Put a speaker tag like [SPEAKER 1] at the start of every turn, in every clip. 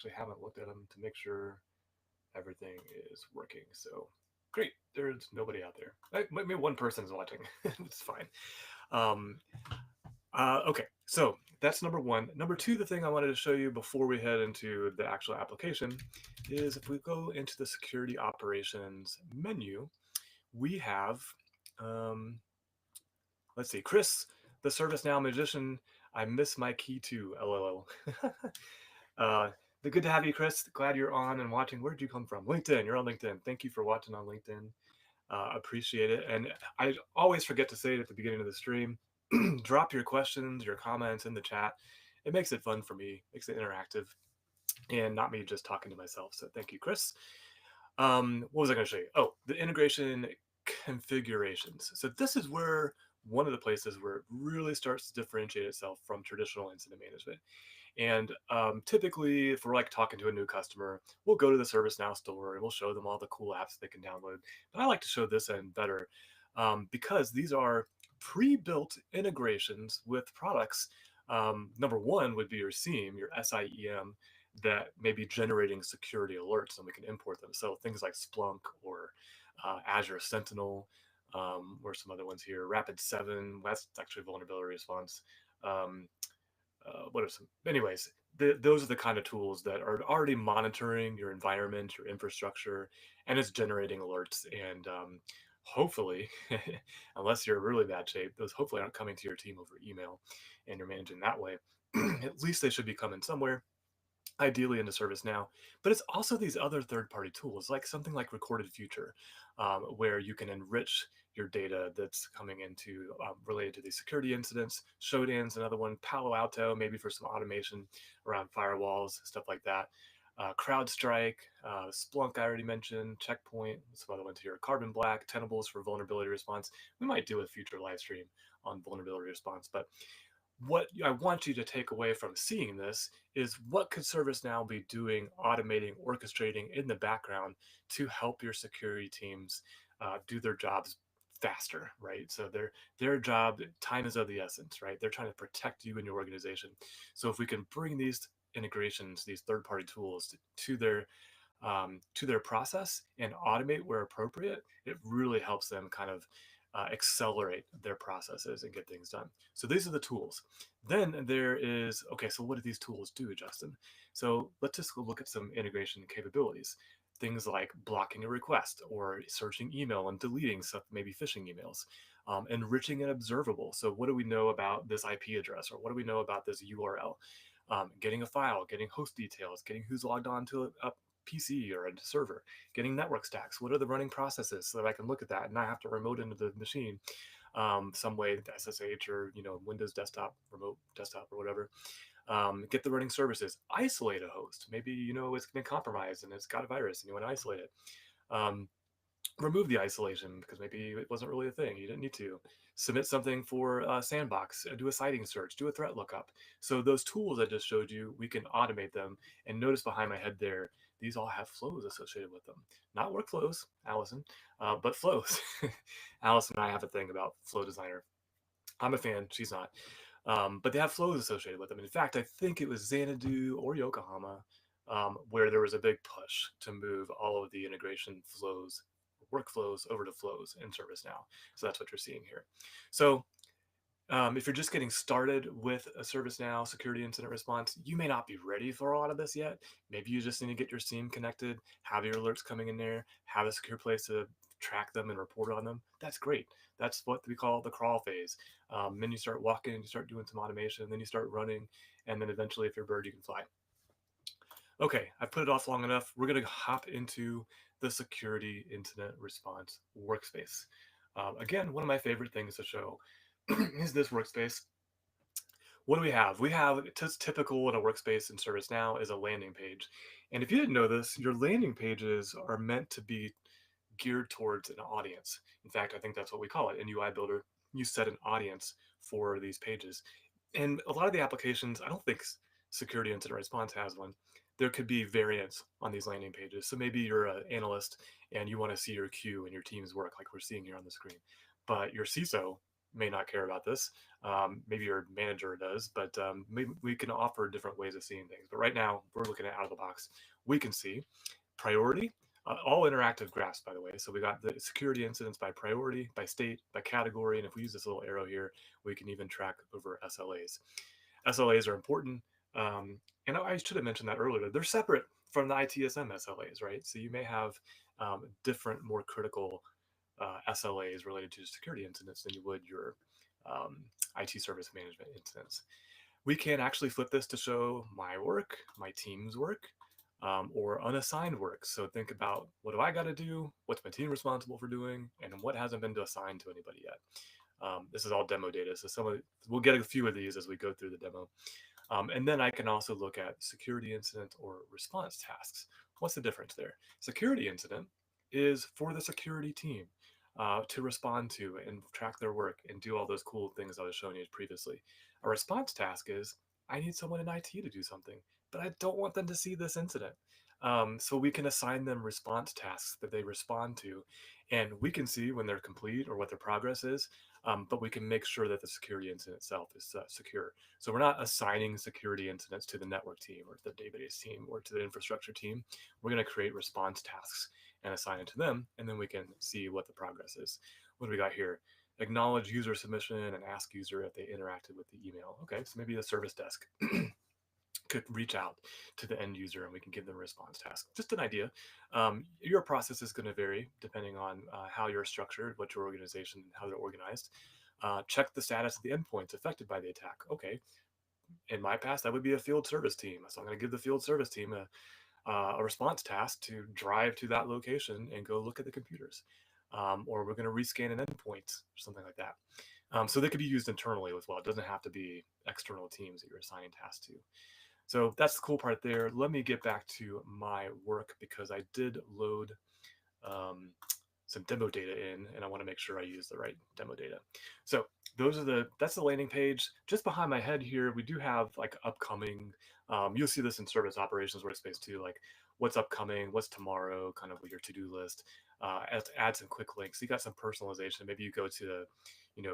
[SPEAKER 1] actually haven't looked at them to make sure everything is working. So great, there's nobody out there. Maybe one person is watching. It's fine. Um, okay, so that's number one. Number two, the thing I wanted to show you before we head into the actual application is if we go into the security operations menu, we have, um, let's see, Chris, the ServiceNow magician. I miss my key too. LOL. uh, good to have you, Chris. Glad you're on and watching. Where did you come from? LinkedIn. You're on LinkedIn. Thank you for watching on LinkedIn. Appreciate it. And I always forget to say it at the beginning of the stream. Drop your questions, your comments in the chat. It makes it fun for me, makes it interactive, and not me just talking to myself. So thank you, Chris. What was I going to show you? Oh, the integration configurations. So this is where one of the places where it really starts to differentiate itself from traditional incident management. And typically, if we're like talking to a new customer, we'll go to the ServiceNow store and we'll show them all the cool apps they can download. But I like to show this end better because these are pre-built integrations with products. Number one would be your SIEM, your SIEM, that may be generating security alerts, and we can import them. So things like Splunk or Azure Sentinel, or some other ones here. Rapid7, that's actually vulnerability response. Um, what are some anyways those are the kind of tools that are already monitoring your environment, your infrastructure, and it's generating alerts. And hopefully, unless you're in really bad shape, those hopefully aren't coming to your team over email and you're managing that way. At least they should be coming somewhere, ideally into ServiceNow. But it's also these other third-party tools, like something like Recorded Future, where you can enrich your data that's coming into related to these security incidents. Shodan's another one. Palo Alto, maybe for some automation around firewalls, stuff like that. CrowdStrike, Splunk, I already mentioned, Checkpoint, some other ones here. Carbon Black, Tenables for vulnerability response. We might do a future live stream on vulnerability response, but what I want you to take away from seeing this is what could ServiceNow be doing, automating, orchestrating in the background to help your security teams do their jobs faster, right? So their job, time is of the essence, right? They're trying to protect you and your organization. So if we can bring these integrations, these third-party tools to their process and automate where appropriate, it really helps them kind of accelerate their processes and get things done. So these are the tools. Then there is, okay, so what do these tools do, Justin? So let's just go look at some integration capabilities. Things like blocking a request or searching email and deleting stuff, maybe phishing emails, enriching an observable. So what do we know about this IP address, or what do we know about this URL? Getting a file, getting host details, getting who's logged on to a PC or a server, getting network stacks. What are the running processes so that I can look at that and not have to remote into the machine some way, SSH or Windows desktop, remote desktop or whatever. Get the running services. Isolate a host. Maybe it's been compromised and it's got a virus and you want to isolate it. Remove the isolation because maybe it wasn't really a thing. You didn't need to. Submit something for Sandbox, do a citing search, do a threat lookup. So those tools I just showed you, we can automate them. And notice behind my head there, these all have flows associated with them. Not workflows, Allison, but flows. Allison and I have a thing about Flow Designer. I'm a fan, she's not. But they have flows associated with them. In fact, I think it was Xanadu or Yokohama where there was a big push to move all of the integration flows, workflows over to flows in ServiceNow. So that's what you're seeing here. So if you're just getting started with a ServiceNow security incident response, you may not be ready for a lot of this yet. Maybe you just need to get your SIEM connected, have your alerts coming in there, have a secure place to track them and report on them. That's great. That's what we call the crawl phase. Then you start walking, you start doing some automation, then you start running, and then eventually, if you're a bird, you can fly. Okay, I've put it off long enough. We're going to hop into the security incident response workspace. Again, one of my favorite things to show is this workspace. What do we have? We have, it's typical in a workspace in ServiceNow, is a landing page. And if you didn't know this, your landing pages are meant to be geared towards an audience. In fact, I think that's what we call it in UI Builder. You set an audience for these pages. And a lot of the applications, I don't think Security Incident Response has one. There could be variants on these landing pages. So maybe you're an analyst and you want to see your queue and your team's work like we're seeing here on the screen. But your CISO may not care about this. Maybe your manager does, but maybe we can offer different ways of seeing things. But right now, we're looking at out of the box. We can see priority, all interactive graphs, by the way. So we got the security incidents by priority, by state, by category. And if we use this little arrow here, we can even track over SLAs. SLAs are important. Um, and I should have mentioned that earlier. They're separate from the ITSM SLAs, right? So you may have different, more critical SLAs related to security incidents than you would your um, IT service management incidents. We can actually flip this to show my work, my team's work, or unassigned work. So think about, what do I got to do? What's my team responsible for doing? And what hasn't been assigned to anybody yet? This is all demo data. So we'll get a few of these as we go through the demo. And then I can also look at security incident or response tasks. What's the difference there? Security incident is for the security team to respond to and track their work and do all those cool things I was showing you previously. A response task is, I need someone in IT to do something, but I don't want them to see this incident. So we can assign them response tasks that they respond to, and we can see when they're complete or what their progress is. But we can make sure that the security incident itself is secure. So we're not assigning security incidents to the network team or to the database team or to the infrastructure team. We're going to create response tasks and assign it to them, and then we can see what the progress is. What do we got here? Acknowledge user submission and ask user if they interacted with the email. Okay, so maybe the service desk could reach out to the end user and we can give them a response task. Just an idea. Your process is going to vary depending on how you're structured, what your organization, how they're organized. Check the status of the endpoints affected by the attack. Okay, in my past, that would be a field service team. So I'm going to give the field service team a response task to drive to that location and go look at the computers. Or we're going to rescan an endpoint or something like that. So they could be used internally as well. It doesn't have to be external teams that you're assigning tasks to. So that's the cool part there. Let me get back to my work because I did load um, some demo data in, and I want to make sure I use the right demo data. So that's the landing page. Just behind my head here, we do have like upcoming. You'll see this in Service Operations Workspace too, like what's upcoming, what's tomorrow, kind of your to-do list. Add some quick links. You got some personalization. Maybe you go to,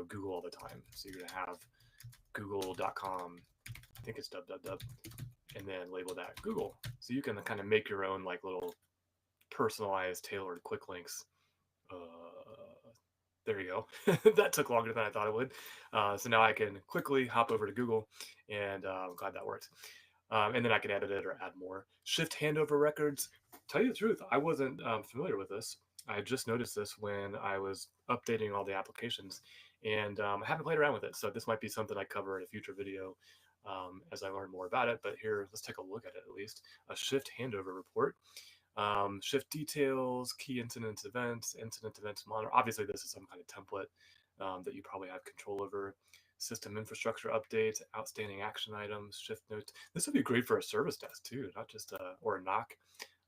[SPEAKER 1] Google all the time, so you're gonna have google.com. I think it's www, and then label that Google. So you can kind of make your own like little personalized, tailored quick links. There you go. That took longer than I thought it would. So now I can quickly hop over to Google, and I'm glad that worked. And then I can edit it or add more. Shift handover records. Tell you the truth, I wasn't familiar with this. I just noticed this when I was updating all the applications, and I haven't played around with it. So this might be something I cover in a future video as I learn more about it. But here, let's take a look at it at least. A shift handover report. Shift details, key incidents, incident events monitor. Obviously, this is some kind of template that you probably have control over. System infrastructure updates, outstanding action items, shift notes. This would be great for a service desk too, not just or a knock,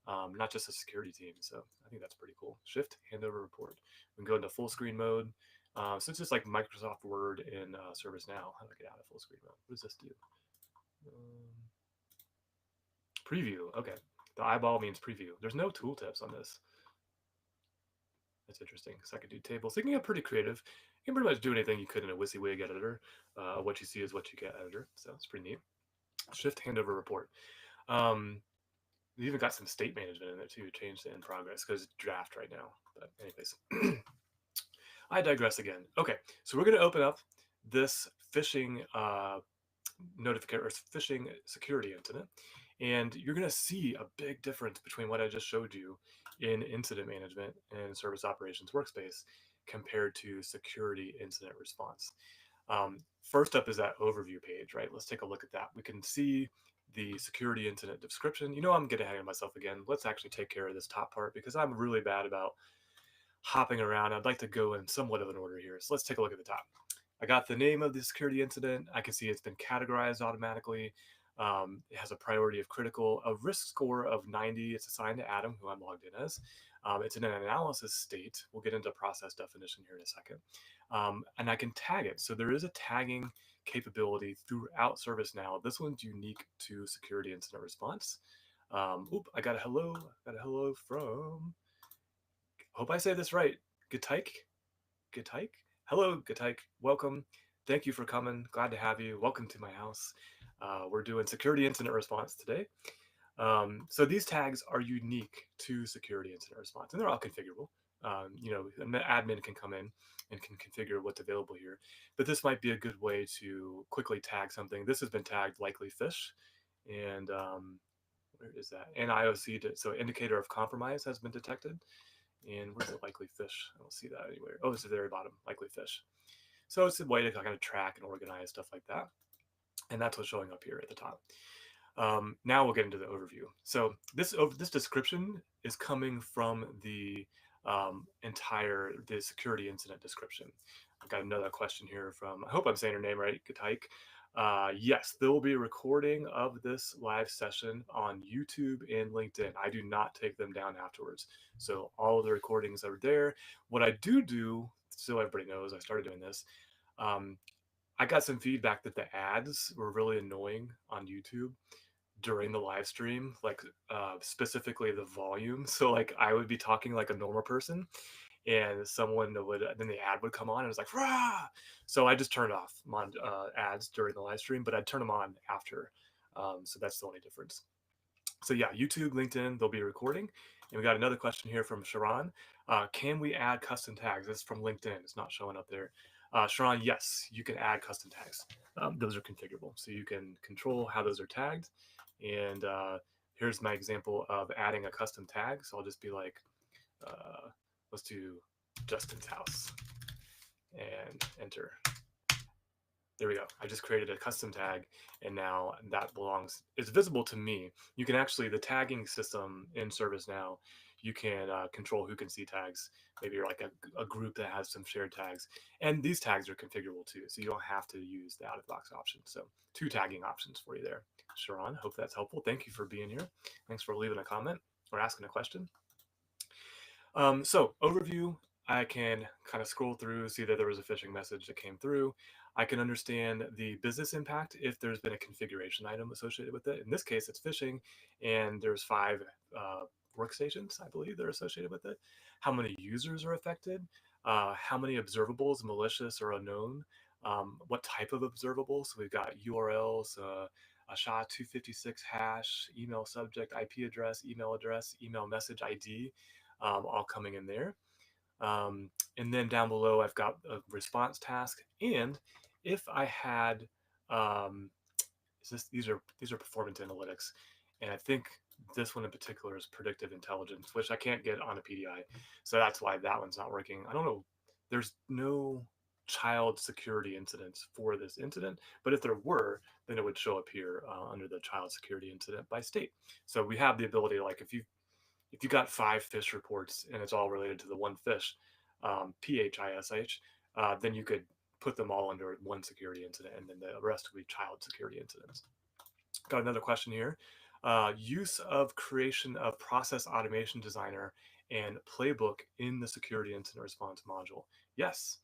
[SPEAKER 1] not just a security team. So I think that's pretty cool. Shift handover report. We can go into full screen mode. So it's just like Microsoft Word in ServiceNow. How do I get out of full screen mode? What does this do? Preview. Okay. The eyeball means preview. There's no tooltips on this. That's interesting. So I could do tables. So you can get pretty creative. You can pretty much do anything you could in a WYSIWYG editor. What you see is what you get editor. So it's pretty neat. Shift handover report. We even got some state management in there too. Change to in progress because it's draft right now. But anyways, I digress again. Okay, so we're going to open up this phishing notification or phishing security incident, and you're going to see a big difference between what I just showed you in incident management and service operations workspace compared to security incident response. First up is that overview page, right? Let's take a look at that. We can see the security incident description. I'm getting ahead of myself again. Let's actually take care of this top part because I'm really bad about hopping around. I'd like to go in somewhat of an order here. So let's take a look at the top. I got the name of the security incident. I can see it's been categorized automatically. It has a priority of critical, a risk score of 90. It's assigned to Adam, who I'm logged in as. It's in an analysis state. We'll get into process definition here in a second. And I can tag it. So there is a tagging capability throughout ServiceNow. This one's unique to security incident response. I got a hello. I got a hello from, hope I say this right, Gitaik. Hello, Gatik. Welcome. Thank you for coming. Glad to have you. Welcome to my house. We're doing security incident response today. So these tags are unique to security incident response, and they're all configurable. An admin can come in and can configure what's available here. But this might be a good way to quickly tag something. This has been tagged likely fish, and where is that? And IOC, so indicator of compromise has been detected. And where's the likely fish? I don't see that anywhere. Oh, it's at the very bottom, likely fish. So it's a way to kind of track and organize stuff like that. And that's what's showing up here at the top. Now we'll get into the overview. So this description is coming from the security incident description. I've got another question here from, I hope I'm saying her name right, Gataik. Yes, there will be a recording of this live session on YouTube and LinkedIn. I do not take them down afterwards. So all of the recordings are there. What I do, so everybody knows, I started doing this. I got some feedback that the ads were really annoying on YouTube during the live stream, like specifically the volume. So like I would be talking like a normal person, and someone would then the ad would come on and it was like rah. So I just turned off ads during the live stream, but I'd turn them on after. So that's the only difference. So yeah, YouTube, LinkedIn, they'll be recording. And we got another question here from Sharon. Can we add custom tags? This is from LinkedIn. It's not showing up there. Sharon, yes, you can add custom tags. Those are configurable. So you can control how those are tagged. And here's my example of adding a custom tag. So I'll just be like, let's do Justin's house and enter. There we go. I just created a custom tag, and now that belongs, it's visible to me. You can actually, the tagging system in ServiceNow, you can control who can see tags. Maybe you're like a group that has some shared tags. And these tags are configurable too, so you don't have to use the out-of-the-box option. So two tagging options for you there. Sharon, hope that's helpful. Thank you for being here. Thanks for leaving a comment or asking a question. So overview, I can kind of scroll through, see that there was a phishing message that came through. I can understand the business impact if there's been a configuration item associated with it. In this case, it's phishing, and there's 5 workstations, I believe, that are associated with it. How many users are affected? How many observables, malicious or unknown? What type of observables? So we've got URLs, a SHA-256 hash, email subject, IP address, email message ID, all coming in there. And then down below, I've got a response task. And if I had, um, these are performance analytics, and I think this one in particular is predictive intelligence, which I can't get on a PDI, so that's why that one's not working. I don't know. There's no child security incidents for this incident, but if there were, then it would show up here under the child security incident by state. So we have the ability, like if you got 5 fish reports and it's all related to the one fish, PHISH, then you could put them all under one security incident, and then the rest would be child security incidents. Got another question here. Use of creation of process automation designer and playbook in the security incident response module. Yes,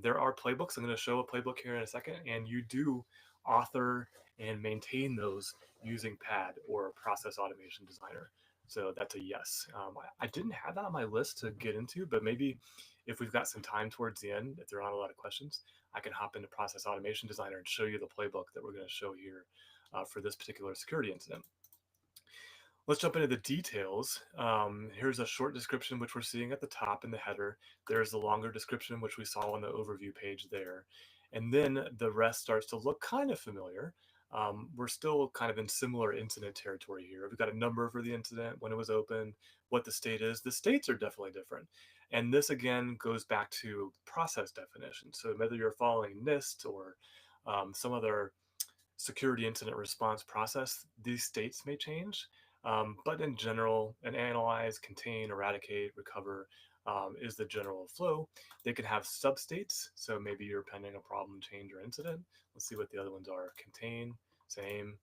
[SPEAKER 1] there are playbooks. I'm going to show a playbook here in a second, and you do author and maintain those using PAD or process automation designer. So that's a yes. I didn't have that on my list to get into, but maybe if we've got some time towards the end, if there aren't a lot of questions, I can hop into process automation designer and show you the playbook that we're going to show here for this particular security incident. Let's jump into the details. Here's a short description, which we're seeing at the top in the header. There's the longer description, which we saw on the overview page there. And then the rest starts to look kind of familiar. We're still kind of in similar incident territory here. We've got a number for the incident, when it was opened, what the state is. The states are definitely different. And this again goes back to process definition. So whether you're following NIST or some other security incident response process, these states may change. But in general, an analyze, contain, eradicate, recover is the general flow. They can have substates. So maybe you're pending a problem, change, or incident. Let's see what the other ones are. Contain, same.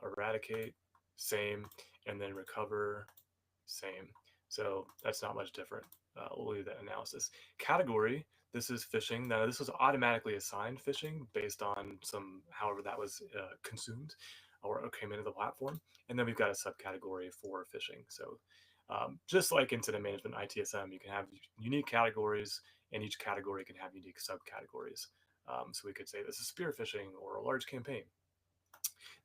[SPEAKER 1] Eradicate, same. And then recover, same. So that's not much different. We'll leave that analysis. Category, this is phishing. Now this was automatically assigned phishing based on however that was consumed or came into the platform. And then we've got a subcategory for phishing. So Just like incident management, ITSM, you can have unique categories, and each category can have unique subcategories. So we could say this is spear phishing or a large campaign.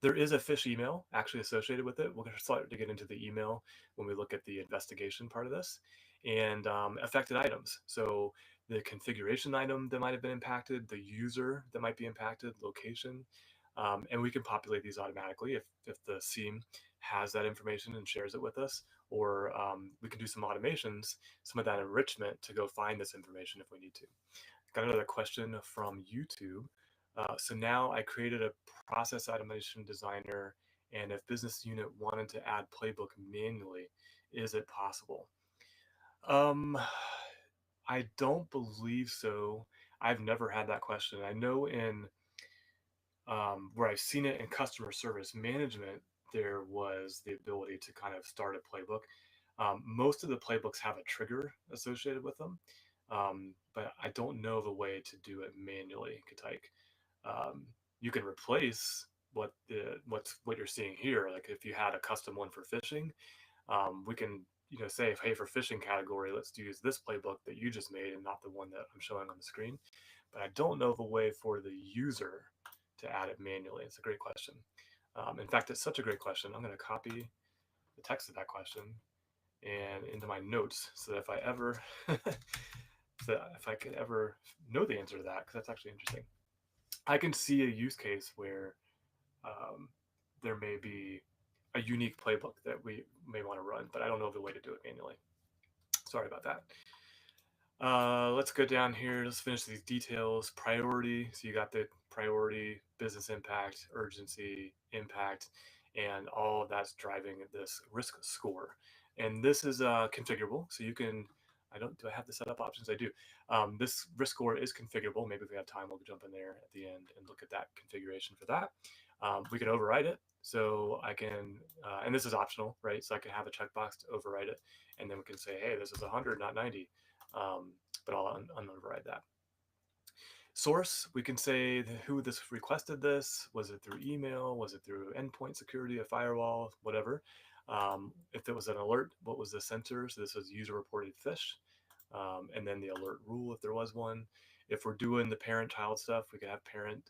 [SPEAKER 1] There is a phish email actually associated with it. We're going to start to get into the email when we look at the investigation part of this, and affected items. So the configuration item that might have been impacted, the user that might be impacted, location, and we can populate these automatically if the SIEM has that information and shares it with us, or we can do some automations, some of that enrichment to go find this information if we need to. Got another question from YouTube. So now I created a process automation designer, and if business unit wanted to add playbook manually, is it possible? Um, I don't believe so. I've never had that question. I know in where I've seen it in customer service management, there was the ability to kind of start a playbook. Most of the playbooks have a trigger associated with them, but I don't know of a way to do it manually. Like, you can replace what you're seeing here. Like if you had a custom one for phishing, we can say, hey, for phishing category, let's use this playbook that you just made and not the one that I'm showing on the screen. But I don't know of a way for the user to add it manually. It's a great question. In fact, it's such a great question. I'm going to copy the text of that question and into my notes so that if I ever so if I could ever know the answer to that, because that's actually interesting. I can see a use case where um, there may be a unique playbook that we may want to run, but I don't know of a way to do it manually. Sorry about that. Let's go down here. Let's finish these details. Priority. So you got the priority, business impact, urgency, impact, and all of that's driving this risk score. And this is configurable. So you can, do I have the setup options? I do. This risk score is configurable. Maybe if we have time, we'll jump in there at the end and look at that configuration for that. We can override it. So I can, and this is optional, right? So I can have a checkbox to override it. And then we can say, hey, this is 100, not 90. But I'll override that. Source, we can say who this requested this. Was it through email? Was it through endpoint security, a firewall, whatever? If it was an alert, what was the sensor? So this was user reported phish. And then the alert rule, if there was one. If we're doing the parent-child stuff, we could have parent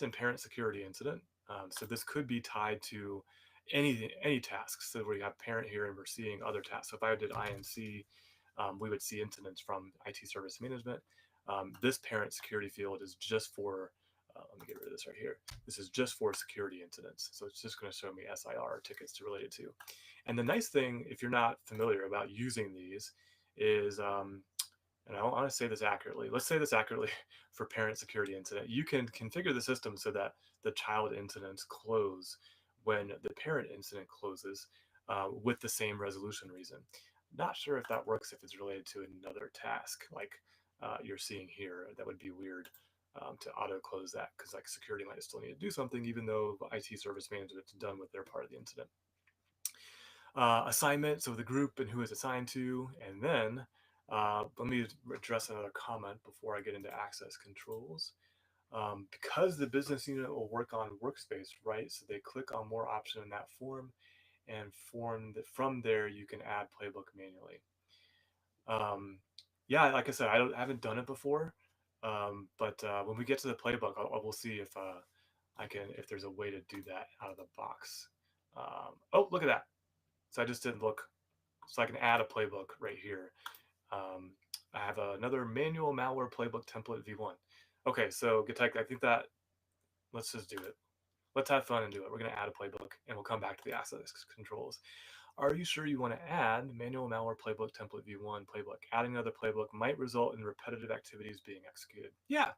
[SPEAKER 1] and parent security incident. So this could be tied to any tasks. So we have parent here and we're seeing other tasks. So if I did INC, we would see incidents from IT service management. This parent security field is just for, let me get rid of this right here. This is just for security incidents. So it's just going to show me SIR tickets to relate it to. And the nice thing, if you're not familiar about using these, is, and I want to say this accurately. Let's say this accurately for parent security incident. You can configure the system so that the child incidents close when the parent incident closes with the same resolution reason. Not sure if that works if it's related to another task like you're seeing here. That would be weird to auto close that, because like security might still need to do something even though IT service management is done with their part of the incident. Assignment, so the group and who is assigned to, and then let me address another comment before I get into access controls. Because the business unit will work on workspace, right? So they click on more option in that form, and from there you can add playbook manually. Yeah, like I said, I haven't done it before, but when we get to the playbook, we'll see if if there's a way to do that out of the box. Oh, look at that! So I just didn't look, so I can add a playbook right here. I have another manual malware playbook template v1. Okay, so Gatek, I think that let's just do it. Let's have fun and do it. We're going to add a playbook and we'll come back to the access controls. Are you sure you want to add manual malware playbook template v1 playbook? Adding another playbook might result in repetitive activities being executed. Yeah,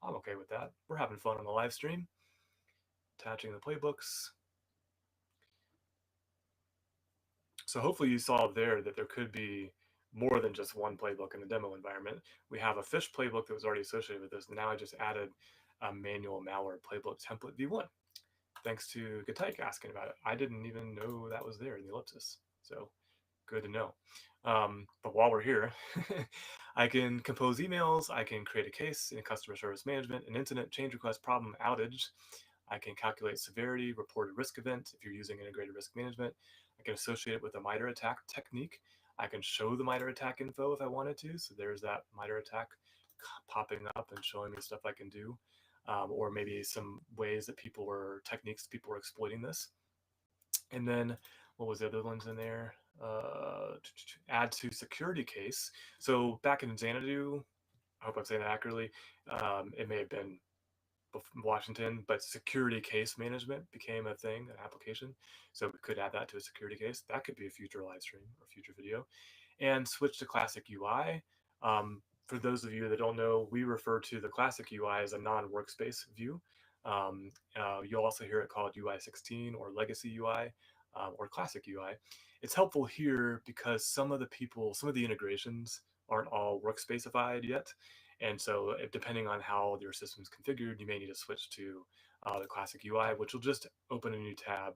[SPEAKER 1] I'm okay with that. We're having fun on the live stream. Attaching the playbooks. So hopefully you saw there that there could be more than just one playbook in the demo environment. We have a phish playbook that was already associated with this. And now I just added a manual malware playbook template v1. Thanks to Gatek asking about it. I didn't even know that was there in the ellipsis. So good to know. But while we're here, I can compose emails. I can create a case in customer service management, an incident, change request, problem, outage. I can calculate severity, report a risk event if you're using integrated risk management. I can associate it with a MITRE attack technique. I can show the MITRE attack info if I wanted to. So there's that MITRE attack popping up and showing me stuff I can do, or maybe some ways that techniques people were exploiting this. And then what was the other ones in there? Add to security case. So back in Xanadu, I hope I'm saying that accurately. It may have been Washington, but security case management became a thing, an application. So we could add that to a security case. That could be a future live stream or future video. And switch to classic UI. For those of you that don't know, we refer to the classic UI as a non-workspace view. You'll also hear it called UI 16 or legacy UI or classic UI. It's helpful here because some of the integrations aren't all workspacified yet. And so depending on how your system's configured, you may need to switch to the classic UI, which will just open a new tab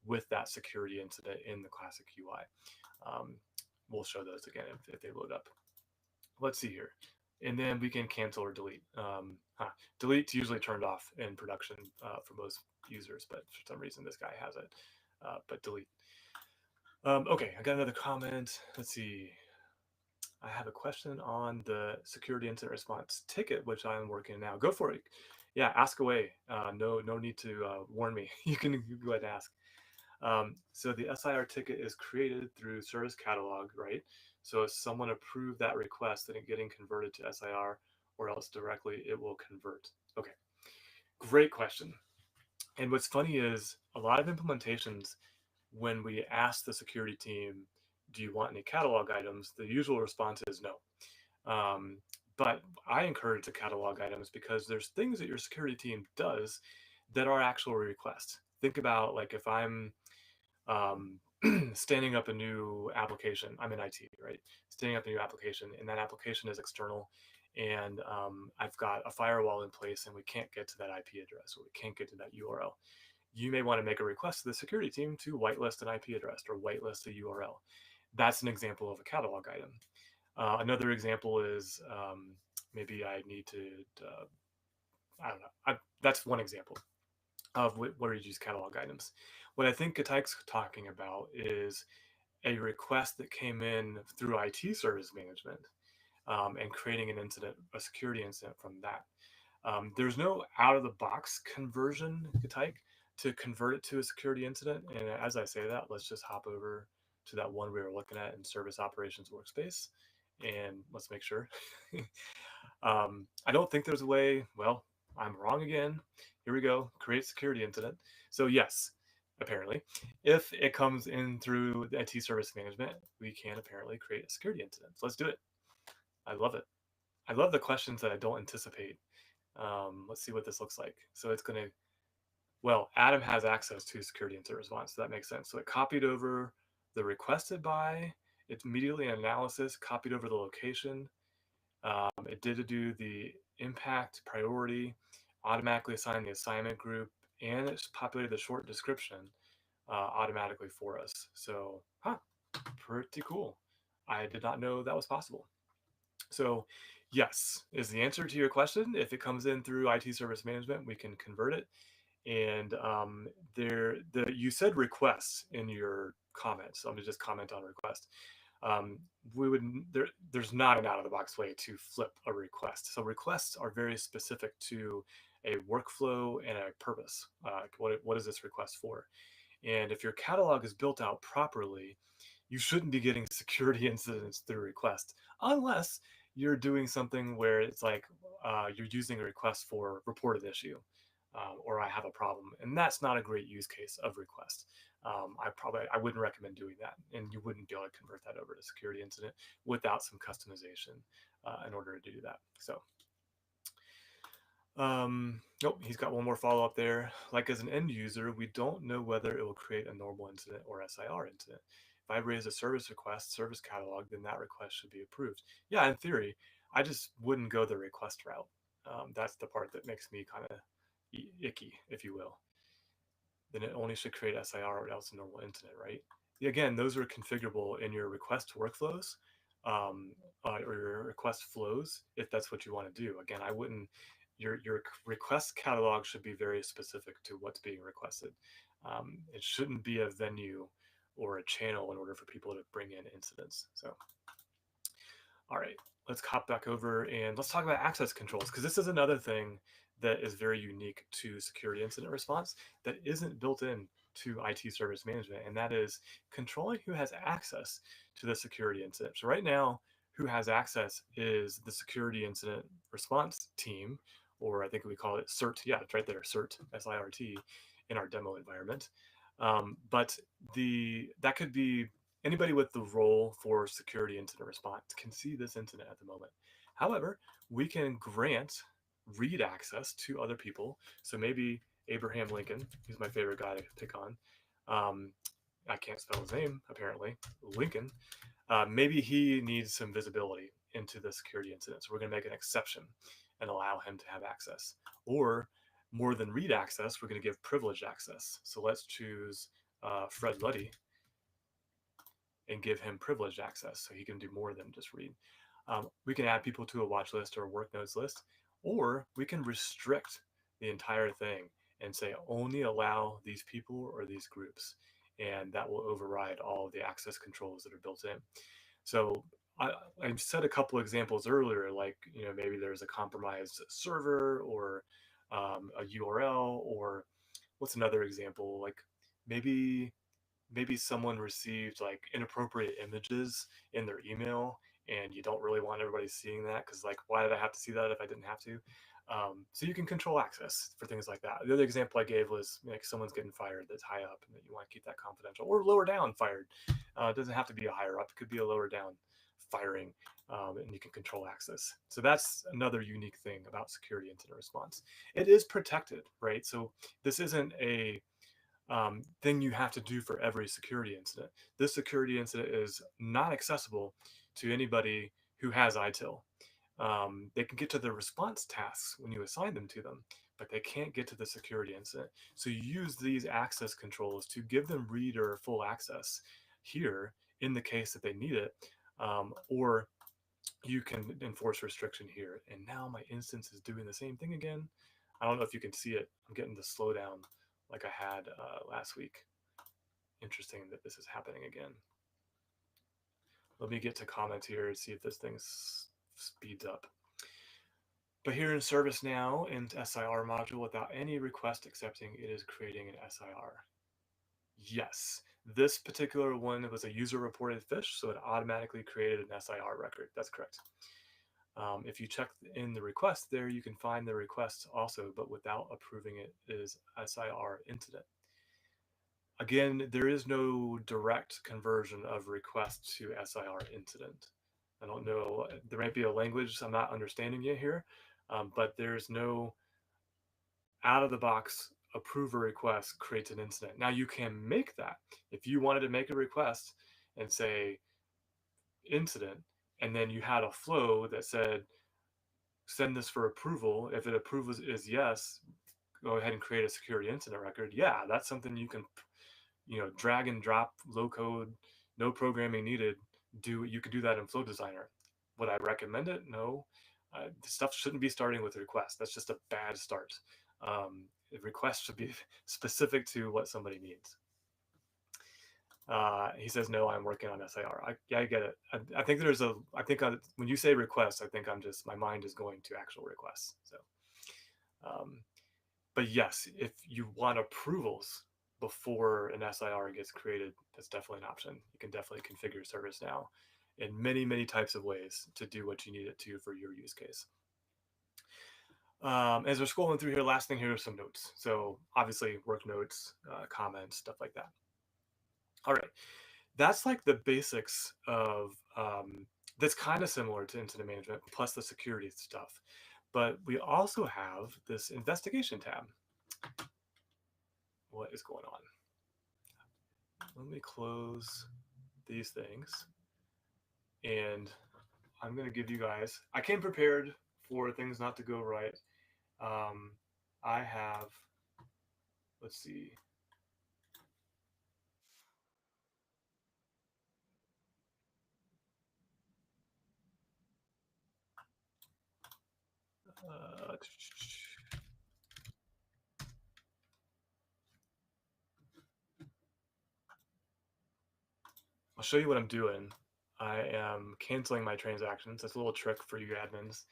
[SPEAKER 1] with that security incident in the classic UI. We'll show those again if they load up. Let's see here. And then we can cancel or delete. Delete's usually turned off in production for most users, but for some reason this guy has it. But delete. Okay, I got another comment. Let's see. I have a question on the security incident response ticket, which I'm working now. Go for it. Yeah, ask away. No need to warn me. You can go ahead and ask. So the SIR ticket is created through service catalog, right? So if someone approved that request, then it getting converted to SIR, or else directly it will convert. Okay, great question. And what's funny is a lot of implementations, when we ask the security team, do you want any catalog items? The usual response is no. But I encourage the catalog items because there's things that your security team does that are actual requests. Think about like if I'm um, standing up a new application. I'm in IT, right? Standing up a new application, and that application is external, and I've got a firewall in place, and we can't get to that IP address, or we can't get to that URL. You may want to make a request to the security team to whitelist an IP address or whitelist a URL. That's an example of a catalog item. Another example is maybe I need to, I don't know. That's one example of where you use catalog items. What I think Kataik's talking about is a request that came in through IT service management and creating an incident, a security incident from that. There's no out of the box conversion, Kataik, to convert it to a security incident. And as I say that, let's just hop over to that one we were looking at in service operations workspace. And let's make sure. I don't think there's a way, well, I'm wrong again. Here we go, create security incident. So yes, apparently, if it comes in through the IT service management, we can apparently create a security incident. So let's do it. I love it. I love the questions that I don't anticipate. Let's see what this looks like. So it's going to, well, Adam has access to security incident response, so that makes sense. So it copied over the requested by, it's immediately an analysis, copied over the location. It did do the impact priority, automatically assigned the assignment group, and it's populated the short description automatically for us. So, pretty cool. I did not know that was possible. So, yes, is the answer to your question. If it comes in through IT service management, we can convert it. And you said requests in your comments. So I'm gonna just comment on request. We would there's not an out of the box way to flip a request. So requests are very specific to a workflow and a purpose. What is this request for? And if your catalog is built out properly, you shouldn't be getting security incidents through request unless you're doing something where it's like you're using a request for reported issue or I have a problem, and that's not a great use case of request. I wouldn't recommend doing that, and you wouldn't be able to convert that over to security incident without some customization in order to do that. So oh, he's got one more follow up there. Like as an end user, we don't know whether it will create a normal incident or SIR incident. If I raise a service request, service catalog, then that request should be approved. Yeah, in theory, I just wouldn't go the request route. That's the part that makes me kind of icky, if you will. Then it only should create SIR or else a normal incident, right? Again, those are configurable in your request workflows or your request flows if that's what you want to do. Again, I wouldn't. Your request catalog should be very specific to what's being requested. It shouldn't be a venue or a channel in order for people to bring in incidents. So, all right, let's hop back over and let's talk about access controls, because this is another thing that is very unique to security incident response that isn't built in to IT service management, and that is controlling who has access to the security incident. So right now, who has access is the security incident response team, or I think we call it CERT. Yeah, it's right there, CERT, SIRT, in our demo environment. But that could be anybody with the role for security incident response can see this incident at the moment. However, we can grant read access to other people. So maybe Abraham Lincoln, he's my favorite guy to pick on. I can't spell his name, apparently, Lincoln. Maybe he needs some visibility into the security incident. So we're going to make an exception and allow him to have access. Or more than read access, we're going to give privileged access. So let's choose Fred Luddy and give him privileged access so he can do more than just read. We can add people to a watch list or a work notes list, or we can restrict the entire thing and say only allow these people or these groups, and that will override all of the access controls that are built in. So I said a couple examples earlier, like maybe there's a compromised server or a URL, or what's another example? Like maybe someone received like inappropriate images in their email and you don't really want everybody seeing that, because like why did I have to see that if I didn't have to? So you can control access for things like that. The other example I gave was like someone's getting fired that's high up and that you want to keep that confidential, or lower down fired. It doesn't have to be a higher up, it could be a lower down firing, and you can control access. So that's another unique thing about security incident response. It is protected, right? So this isn't a thing you have to do for every security incident. This security incident is not accessible to anybody who has ITIL. They can get to the response tasks when you assign them to them, but they can't get to the security incident. So you use these access controls to give them read or full access here in the case that they need it, or you can enforce restriction here. And now my instance is doing the same thing again. I don't know if you can see it. I'm getting the slowdown like I had last week. Interesting that this is happening again. Let me get to comments here and see if this thing speeds up. But here in ServiceNow in SIR module, without any request accepting, it is creating an SIR. Yes, this particular one was a user reported phish, so it automatically created an SIR record. That's correct. If you check in the request there, you can find the request also, but without approving it is SIR incident. Again, there is no direct conversion of request to SIR incident. I don't know, there might be a language I'm not understanding yet here, but there's no out of the box approve a request creates an incident. Now you can make that. If you wanted to make a request and say incident, and then you had a flow that said send this for approval. If it approves is yes, go ahead and create a security incident record. Yeah, that's something you can, drag and drop, low code, no programming needed. You could do that in Flow Designer. Would I recommend it? No. Stuff shouldn't be starting with a request. That's just a bad start. The request should be specific to what somebody needs. He says, no, I'm working on SIR. Yeah, I get it. I think when you say request, I think my mind is going to actual requests. So, but yes, if you want approvals before an SIR gets created, that's definitely an option. You can definitely configure ServiceNow in many, many types of ways to do what you need it to for your use case. As we're scrolling through here, last thing here are some notes. So obviously work notes, comments, stuff like that. All right. That's like the basics of that's kind of similar to incident management plus the security stuff. But we also have this investigation tab. What is going on? Let me close these things. And I'm going to give you guys, I came prepared for things not to go right. I have, let's see. Uh, I'll show you what I'm doing. I am canceling my transactions. That's a little trick for you admins.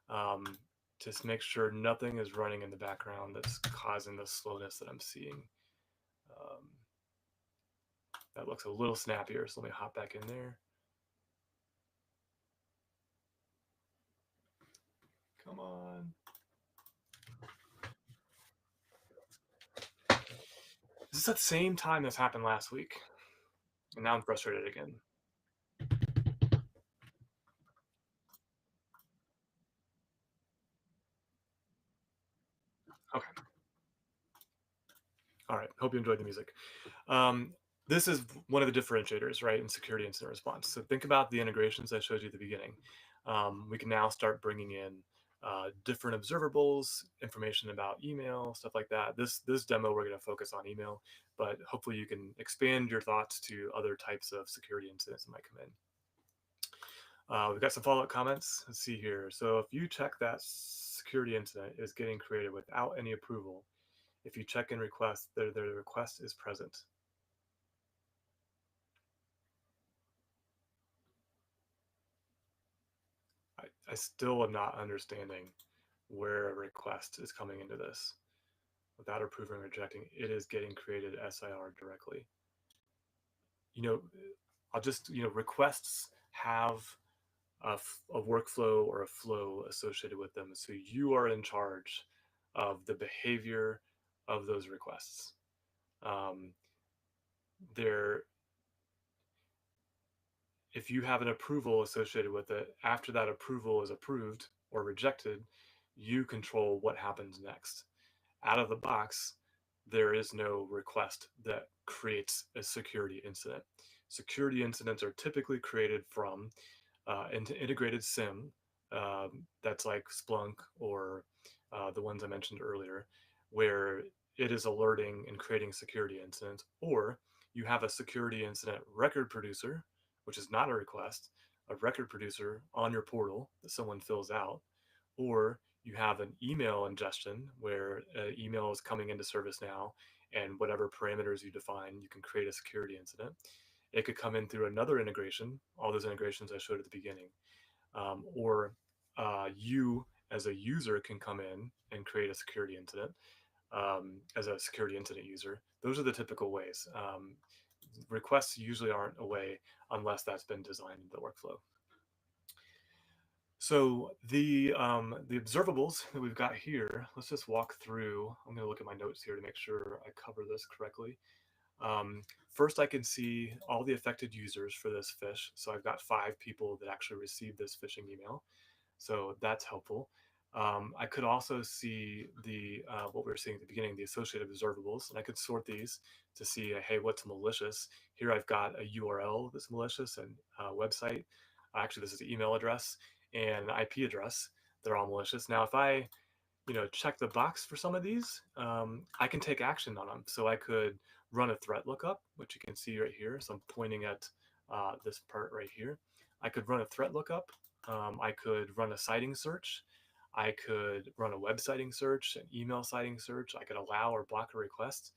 [SPEAKER 1] Um, just make sure nothing is running in the background that's causing the slowness that I'm seeing. Um, that looks a little snappier, so let me hop back in there. Come on. This is at the same time this happened last week, and now I'm frustrated again. Okay. All right. Hope you enjoyed the music. Um, this is one of the differentiators, right, in security incident response. So think about the integrations I showed you at the beginning. We can now start bringing in different observables, information about email, stuff like that. This demo we're going to focus on email, but hopefully you can expand your thoughts to other types of security incidents that might come in. We've got some follow-up comments. Let's see here. So if you check that security incident is getting created without any approval, if you check in request, the request is present. I still am not understanding where a request is coming into this. Without approving or rejecting, it is getting created SIR directly. You know, I'll just, requests have a workflow or a flow associated with them. So you are in charge of the behavior of those requests. Um, there, if you have an approval associated with it, after that approval is approved or rejected, you control what happens next. Out of the box, there is no request that creates a security incident. Security incidents are typically created from integrated SIM, that's like Splunk or the ones I mentioned earlier, where it is alerting and creating security incidents, or you have a security incident record producer, which is not a request, a record producer on your portal that someone fills out, or you have an email ingestion where email is coming into ServiceNow and whatever parameters you define, you can create a security incident. It could come in through another integration, all those integrations I showed at the beginning, or you as a user can come in and create a security incident as a security incident user. Those are the typical ways. Requests usually aren't a way unless that's been designed into the workflow. So the observables that we've got here, let's just walk through. I'm going to look at my notes here to make sure I cover this correctly. First, I can see all the affected users for this phish. So I've got 5 people that actually received this phishing email. So that's helpful. I could also see the what we were seeing at the beginning, the associated observables, and I could sort these to see, hey, what's malicious? Here I've got a URL that's malicious and a website. Actually, this is the email address and an IP address. They're all malicious. Now, if I check the box for some of these, I can take action on them. So I could run a threat lookup, which you can see right here. So I'm pointing at this part right here. I could run a threat lookup. I could run a citing search. I could run a web citing search, an email citing search. I could allow or block a request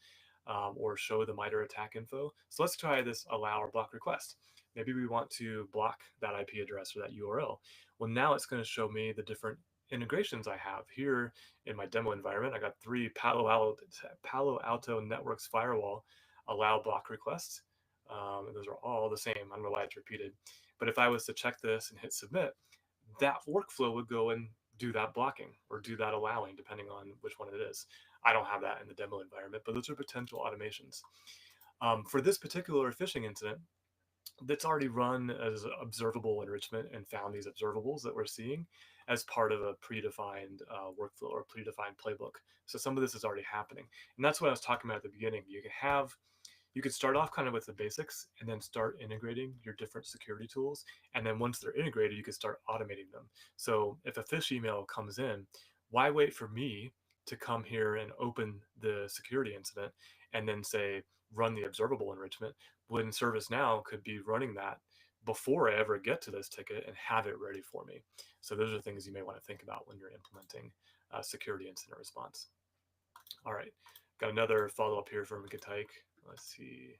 [SPEAKER 1] or show the MITRE attack info. So let's try this allow or block request. Maybe we want to block that IP address or that URL. Well, now it's going to show me the different integrations I have here in my demo environment. I got 3 Palo Alto Networks firewall allow block requests. And those are all the same. I don't know why it's repeated. But if I was to check this and hit submit, that workflow would go and do that blocking or do that allowing, depending on which one it is. I don't have that in the demo environment, but those are potential automations. For this particular phishing incident, that's already run as observable enrichment and found these observables that we're seeing as part of a predefined workflow or predefined playbook. So some of this is already happening. And that's what I was talking about at the beginning. You could start off kind of with the basics and then start integrating your different security tools. And then once they're integrated, you can start automating them. So if a phish email comes in, why wait for me to come here and open the security incident and then say, run the observable enrichment when ServiceNow could be running that before I ever get to this ticket and have it ready for me. So those are things you may want to think about when you're implementing security incident response. All right, got another follow up here from Gitaik. Let's see.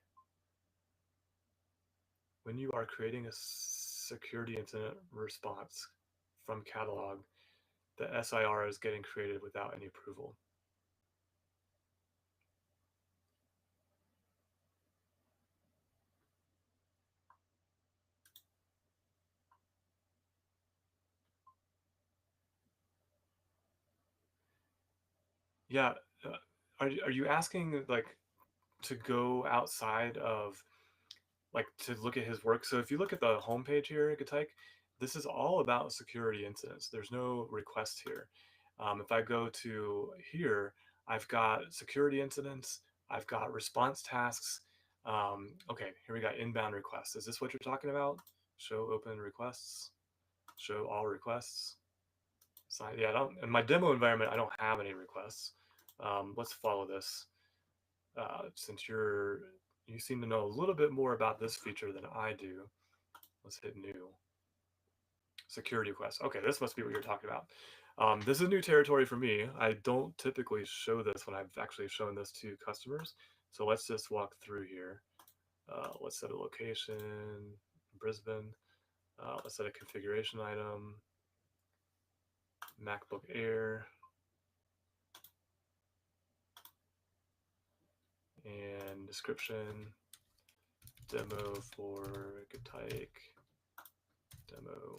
[SPEAKER 1] when you are creating a security incident response from catalog, the SIR is getting created without any approval. Yeah, are you asking like to go outside of like to look at his work? So if you look at the homepage here at Gatik, this is all about security incidents. There's no request here. If I go to here, I've got security incidents, I've got response tasks. Okay, here we got inbound requests. Is this what you're talking about? Show open requests, show all requests. So yeah, I don't, in my demo environment, I don't have any requests. Let's follow this. Since you seem to know a little bit more about this feature than I do, let's hit new. Security requests. Okay, this must be what you're talking about. This is new territory for me. I don't typically show this when I've actually shown this to customers. So let's just walk through here. Let's set a location, Brisbane. Let's set a configuration item, MacBook Air. And description, demo for Gatik, demo.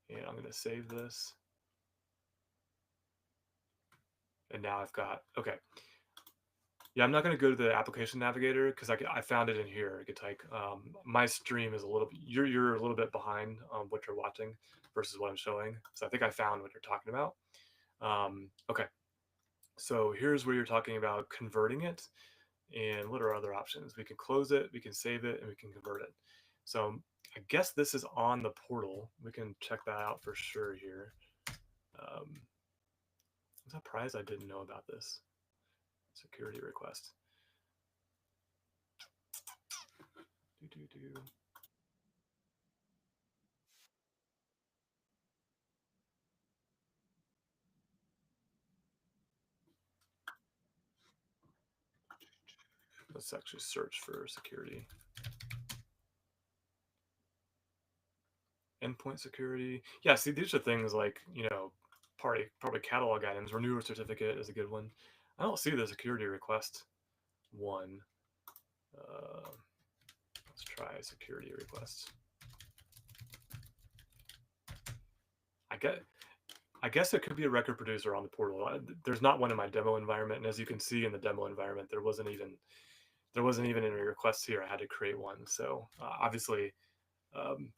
[SPEAKER 1] And I'm going to save this. And now I've got, okay. Yeah, I'm not going to go to the application navigator because I found it in here. Gatik. My stream is a little, you're a little bit behind what you're watching versus what I'm showing. So I think I found what you're talking about. Okay. So here's where you're talking about converting it. And what are other options? We can close it, we can save it, and we can convert it. So I guess this is on the portal. We can check that out for sure here. I'm surprised I didn't know about this security request. Do. Let's actually search for security. Endpoint security. Yeah, see, these are things like, probably catalog items. Renewal certificate is a good one. I don't see the security request one. Let's try security requests. I guess it could be a record producer on the portal. There's not one in my demo environment, and as you can see in the demo environment, there wasn't even any requests here. I had to create one. So obviously,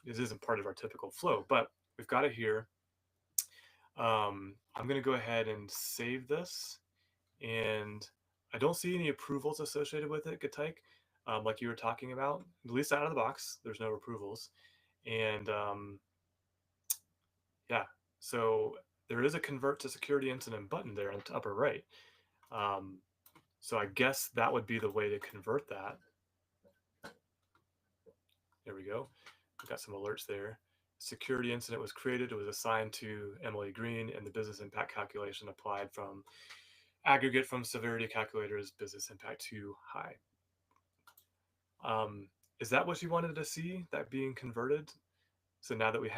[SPEAKER 1] this isn't part of our typical flow, but we've got it here. I'm going to go ahead and save this, and I don't see any approvals associated with it, Gatik, like you were talking about. At least out of the box, there's no approvals, and yeah, so there is a convert to security incident button there on the upper right. So I guess that would be the way to convert that. There we go. We've got some alerts there. Security incident was created. It was assigned to Emily Green, and the business impact calculation applied from aggregate from severity calculators, business impact to high. Is that what you wanted to see, that being converted? So now that we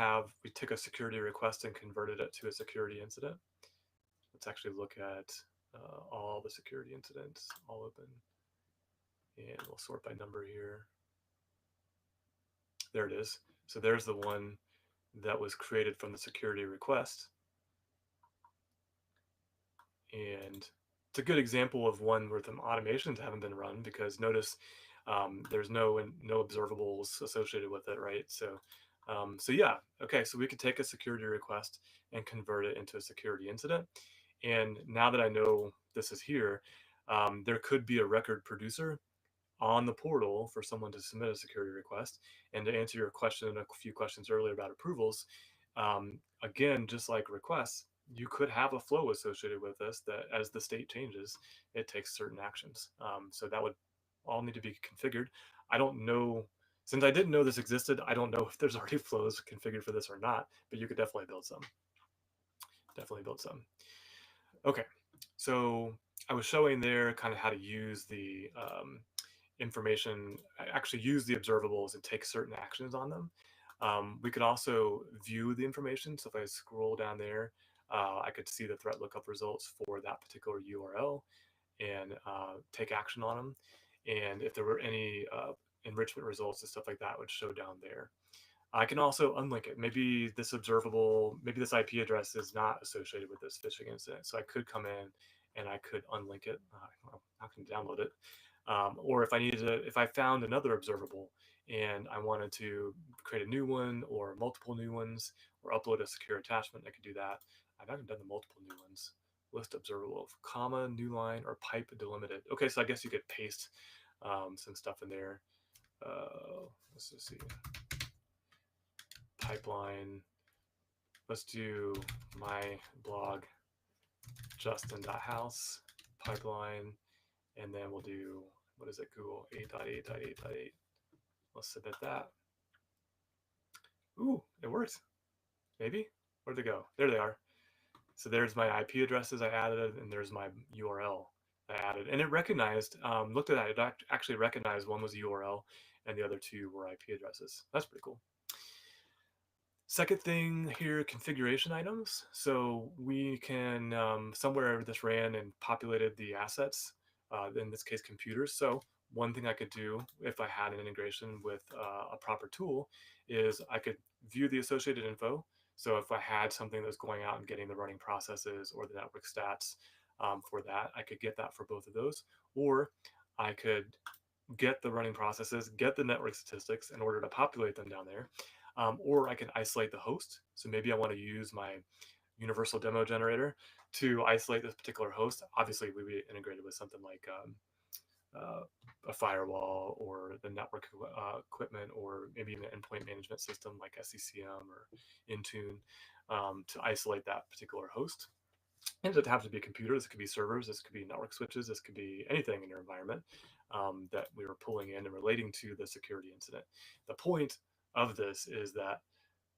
[SPEAKER 1] took a security request and converted it to a security incident. Let's actually look at all the security incidents, all open. And we'll sort by number here. There it is. So there's the one that was created from the security request. And it's a good example of one where some automations haven't been run, because notice there's no observables associated with it, right? So yeah, okay, so we could take a security request and convert it into a security incident. And now that I know this is here, there could be a record producer on the portal for someone to submit a security request. And to answer your question, a few questions earlier about approvals, again, just like requests, you could have a flow associated with this that as the state changes, it takes certain actions. So that would all need to be configured. I don't know, since I didn't know this existed, I don't know if there's already flows configured for this or not, but you could definitely build some. Definitely build some. Okay, so I was showing there kind of how to use the information, actually use the observables and take certain actions on them. We could also view the information. So if I scroll down there, I could see the threat lookup results for that particular URL and take action on them. And if there were any enrichment results and stuff like that, would show down there. I can also unlink it. Maybe this observable, maybe this IP address is not associated with this phishing incident. So I could come in and I could unlink it. Well, I can download it. Or if I needed to, if I found another observable and I wanted to create a new one or multiple new ones or upload a secure attachment, I could do that. I've haven't done the multiple new ones. List observable, comma, new line, or pipe delimited. Okay, so I guess you could paste some stuff in there. Let's just see. Pipeline. Let's do my blog justin.house pipeline, and then we'll do, what is it, Google 8.8.8.8. Let's submit that. Ooh, it worked. Maybe. Where'd they go? There they are. So there's my IP addresses I added, and there's my URL I added, and it recognized. Looked at that. It actually recognized one was a URL, and the other two were IP addresses. That's pretty cool. Second thing here, configuration items. So we can, somewhere this ran and populated the assets, in this case, computers. So one thing I could do if I had an integration with a proper tool is I could view the associated info. So if I had something that was going out and getting the running processes or the network stats for that, I could get that for both of those. Or I could get the running processes, get the network statistics in order to populate them down there. Or I can isolate the host. So maybe I want to use my universal demo generator to isolate this particular host. Obviously, we would be integrated with something like a firewall or the network equipment, or maybe even an endpoint management system like SCCM or Intune to isolate that particular host. And it doesn't have to be a computer. This could be servers. This could be network switches. This could be anything in your environment that we were pulling in and relating to the security incident. The point of this is that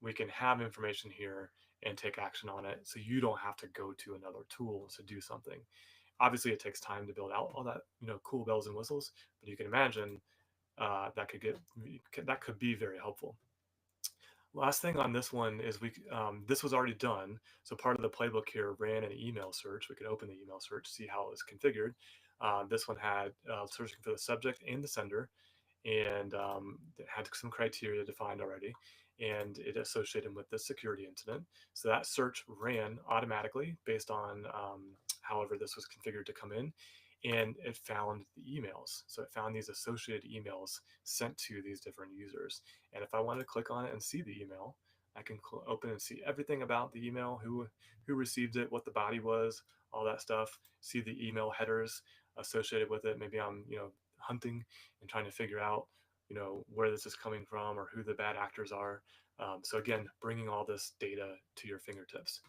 [SPEAKER 1] we can have information here and take action on it, so you don't have to go to another tool to do something. Obviously, it takes time to build out all that, cool bells and whistles, but you can imagine that could be very helpful. Last thing on this one is this was already done. So part of the playbook here ran an email search. We could open the email search, see how it was configured. This one had searching for the subject and the sender, and it had some criteria defined already, and it associated with the security incident. So that search ran automatically based on however this was configured to come in, and it found the emails. So it found these associated emails sent to these different users. And if I want to click on it and see the email, I can open and see everything about the email, who received it, what the body was, all that stuff. See the email headers associated with it. Maybe I'm hunting and trying to figure out where this is coming from or who the bad actors are. So again, bringing all this data to your fingertips.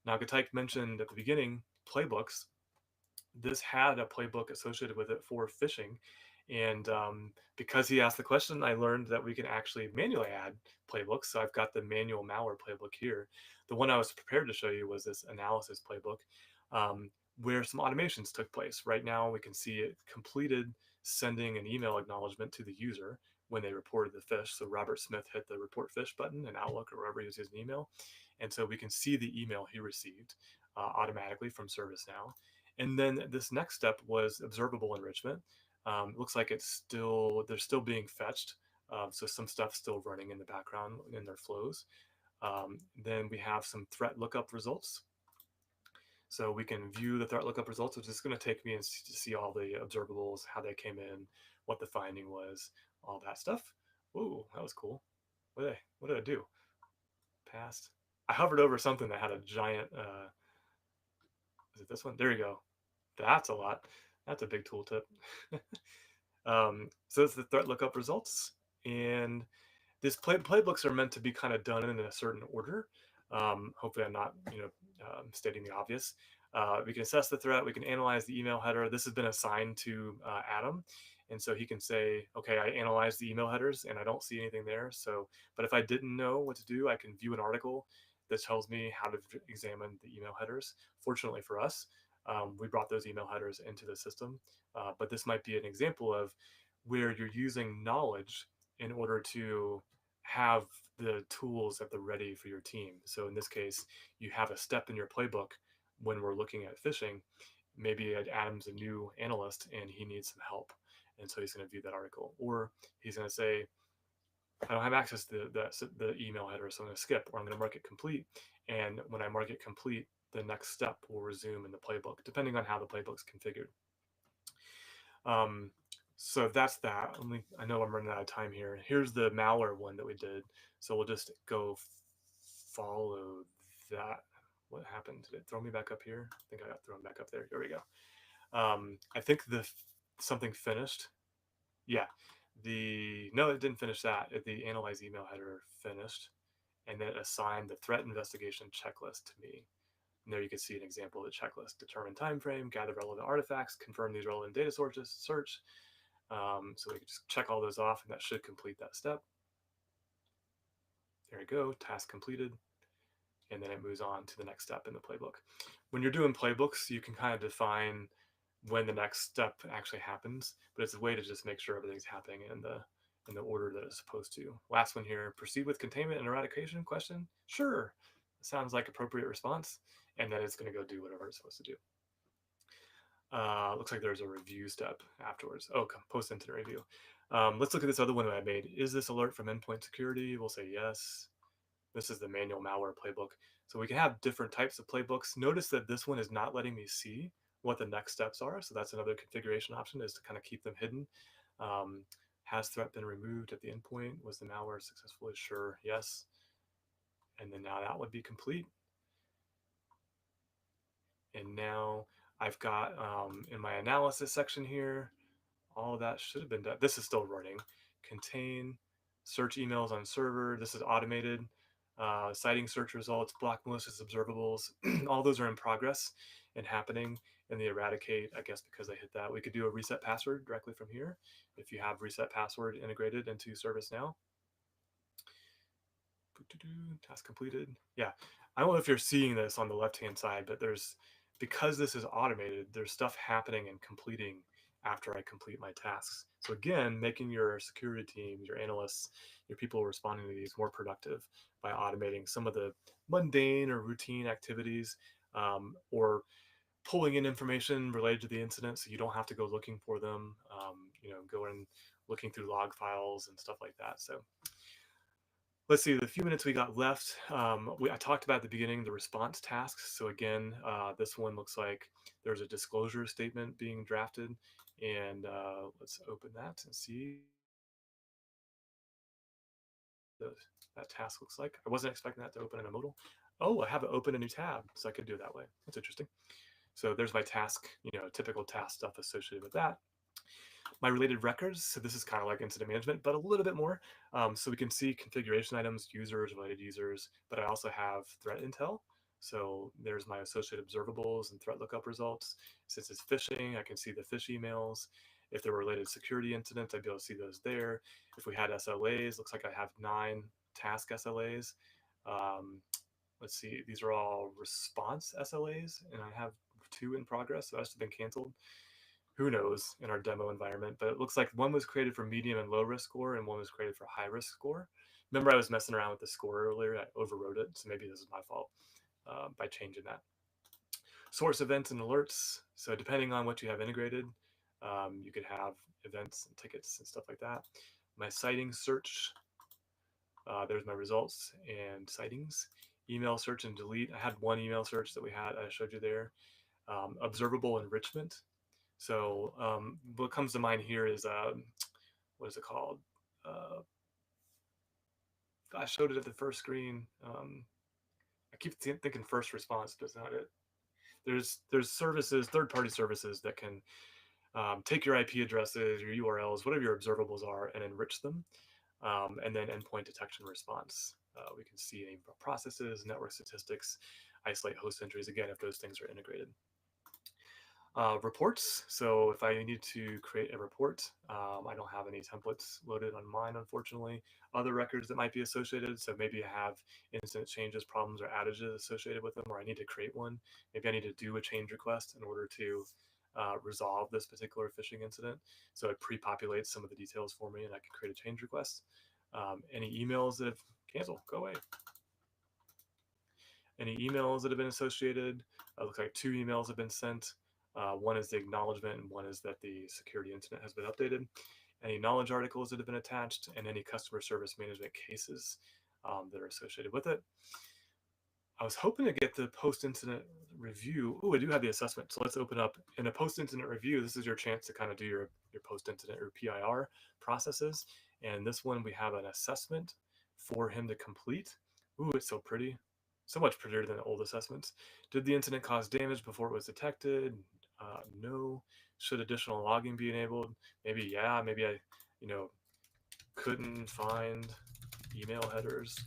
[SPEAKER 1] Now, Gatyke mentioned at the beginning playbooks. This had a playbook associated with it for phishing. And because he asked the question, I learned that we can actually manually add playbooks. So I've got the manual malware playbook here. The one I was prepared to show you was this analysis playbook, where some automations took place. Right now, we can see it completed sending an email acknowledgement to the user when they reported the phish. So Robert Smith hit the report phish button in Outlook or wherever he was using email. And so we can see the email he received automatically from ServiceNow. And then this next step was observable enrichment. It looks like they're still being fetched. So some stuff's still running in the background in their flows. Then we have some threat lookup results. So we can view the threat lookup results, which is going to take me and to see all the observables, how they came in, what the finding was, all that stuff. Ooh, that was cool. What did I do? Passed. I hovered over something that had a giant, is it this one? There you go. That's a lot. That's a big tooltip. So it's the threat lookup results, and this playbooks are meant to be kind of done in a certain order. Hopefully, I'm not stating the obvious. We can assess the threat. We can analyze the email header. This has been assigned to Adam, and so he can say, "Okay, I analyzed the email headers, and I don't see anything there." So, but if I didn't know what to do, I can view an article that tells me how to examine the email headers. Fortunately for us, we brought those email headers into the system, but this might be an example of where you're using knowledge in order to have the tools at the ready for your team. So in this case, you have a step in your playbook when we're looking at phishing. Maybe Adam's a new analyst and he needs some help. And so he's going to view that article. Or he's going to say, I don't have access to the email header, so I'm going to skip, or I'm going to mark it complete. And when I mark it complete, the next step will resume in the playbook, depending on how the playbook's configured. Um, so that's that. I know I'm running out of time here. Here's the malware one that we did. So we'll just go follow that. What happened? Did it throw me back up here? I think I got thrown back up there. Here we go. I think something finished. Yeah. No, it didn't finish that. The analyze email header finished, and then it assigned the threat investigation checklist to me. And there you can see an example of the checklist: determine time frame, gather relevant artifacts, confirm these relevant data sources, search. So we can just check all those off, and that should complete that step. There you go, task completed. And then it moves on to the next step in the playbook. When you're doing playbooks, you can kind of define when the next step actually happens, but it's a way to just make sure everything's happening in the order that it's supposed to. Last one here: proceed with containment and eradication? Question. Sure, sounds like appropriate response, and then it's going to go do whatever it's supposed to do. Looks like there's a review step afterwards. Oh, post-incident review. Let's look at this other one that I made. Is this alert from endpoint security? We'll say yes. This is the manual malware playbook. So we can have different types of playbooks. Notice that this one is not letting me see what the next steps are. So that's another configuration option, is to kind of keep them hidden. Has threat been removed at the endpoint? Was the malware successfully? Sure, yes. And then now that would be complete. And now I've got in my analysis section here, all of that should have been done. This is still running. Contain, search emails on server. This is automated. Citing search results, block malicious observables. All those are in progress and happening. And the eradicate, I guess because I hit that, we could do a reset password directly from here if you have reset password integrated into ServiceNow. Task completed. Yeah, I don't know if you're seeing this on the left-hand side, but because this is automated, there's stuff happening and completing after I complete my tasks. So again, making your security teams, your analysts, your people responding to these more productive by automating some of the mundane or routine activities, or pulling in information related to the incident so you don't have to go looking for them, going looking through log files and stuff like that. So let's see, the few minutes we got left, I talked about at the beginning the response tasks. So again, this one looks like there's a disclosure statement being drafted, and let's open that and see what that task looks like. I wasn't expecting that to open in a modal. Oh, I have it open a new tab, so I could do it that way. That's interesting. So there's my task, typical task stuff associated with that. My related records, so this is kind of like incident management, but a little bit more. So we can see configuration items, users, related users, but I also have threat intel. So there's my associated observables and threat lookup results. Since it's phishing, I can see the phish emails. If there were related security incidents, I'd be able to see those there. If we had SLAs, looks like I have 9 task SLAs. Let's see, these are all response SLAs, and I have 2 in progress, so that's been canceled. Who knows in our demo environment, but it looks like one was created for medium and low risk score, and one was created for high risk score. Remember, I was messing around with the score earlier. I overwrote it, so maybe this is my fault by changing that. Source events and alerts. So depending on what you have integrated, you could have events and tickets and stuff like that. My citing search. There's my results and sightings. Email search and delete. I had one email search that I showed you there. Observable enrichment. So what comes to mind here is, what is it called? I showed it at the first screen. I keep thinking first response, but it's not it. There's services, third-party services that can take your IP addresses, your URLs, whatever your observables are, and enrich them. And then endpoint detection response. We can see any processes, network statistics, isolate host entries, again, if those things are integrated. Reports. So if I need to create a report, I don't have any templates loaded on mine, unfortunately. Other records that might be associated. So maybe I have incident changes, problems, or outages associated with them, or I need to create one. Maybe I need to do a change request in order to resolve this particular phishing incident. So it pre-populates some of the details for me, and I can create a change request. Any emails that have canceled, go away. Any emails that have been associated. Looks like 2 emails have been sent. One is the acknowledgement, and one is that the security incident has been updated. Any knowledge articles that have been attached, and any customer service management cases that are associated with it. I was hoping to get the post-incident review. Oh, I do have the assessment. So let's open up in a post-incident review. This is your chance to kind of do your post-incident or PIR processes. And this one, we have an assessment for him to complete. Ooh, it's so pretty. So much prettier than the old assessments. Did the incident cause damage before it was detected? No. Should additional logging be enabled? Maybe, yeah. Maybe I, couldn't find email headers.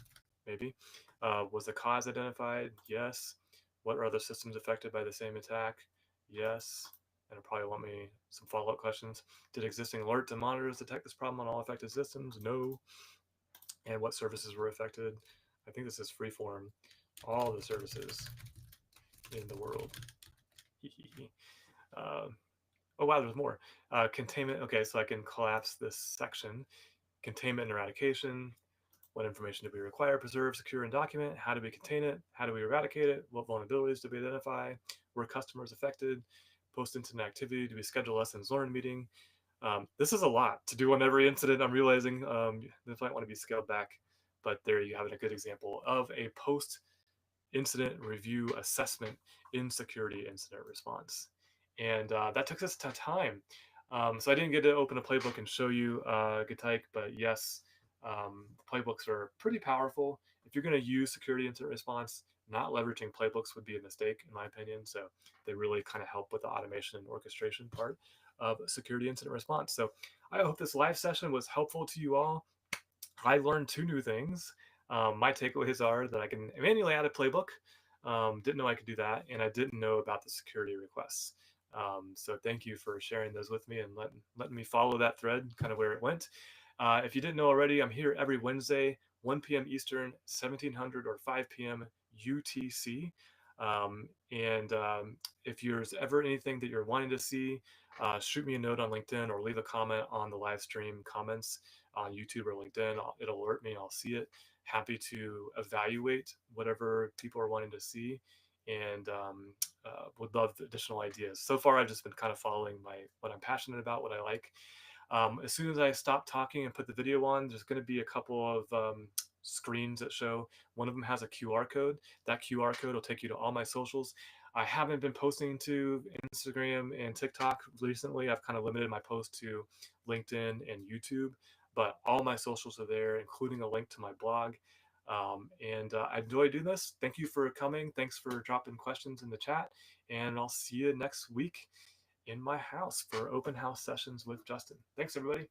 [SPEAKER 1] Maybe. Was the cause identified? Yes. What are other systems affected by the same attack? Yes. And it'll probably want me some follow-up questions. Did existing alerts and monitors detect this problem on all affected systems? No. And what services were affected? I think this is freeform. All the services in the world. Oh, wow, there's more. Containment. Okay, so I can collapse this section. Containment and eradication. What information do we require, preserve, secure, and document? How do we contain it? How do we eradicate it? What vulnerabilities do we identify? Were customers affected? Post-incident activity, do we schedule a lessons learned meeting? This is a lot to do on every incident. I'm realizing this might want to be scaled back, but there you have it, a good example of a post-incident review assessment in security incident response. And that took us to time. So I didn't get to open a playbook and show you Gitaik, but yes, playbooks are pretty powerful. If you're going to use security incident response, not leveraging playbooks would be a mistake, in my opinion. So they really kind of help with the automation and orchestration part of security incident response. So I hope this live session was helpful to you all. I learned 2 new things. My takeaways are that I can manually add a playbook. Didn't know I could do that, and I didn't know about the security requests. So thank you for sharing those with me and letting me follow that thread, kind of where it went. If you didn't know already, I'm here every Wednesday, 1 p.m. Eastern, 1700 or 5 p.m. UTC. If there's ever anything that you're wanting to see, shoot me a note on LinkedIn or leave a comment on the live stream comments on YouTube or LinkedIn. It'll alert me. I'll see it. Happy to evaluate whatever people are wanting to see, and would love additional ideas. So far, I've just been kind of following what I'm passionate about, what I like. As soon as I stop talking and put the video on, there's going to be a couple of screens that show. One of them has a QR code. That QR code will take you to all my socials. I haven't been posting to Instagram and TikTok recently. I've kind of limited my post to LinkedIn and YouTube, but all my socials are there, including a link to my blog. I enjoy doing this. Thank you for coming. Thanks for dropping questions in the chat. And I'll see you next week in my house for open house sessions with Justin. Thanks, everybody.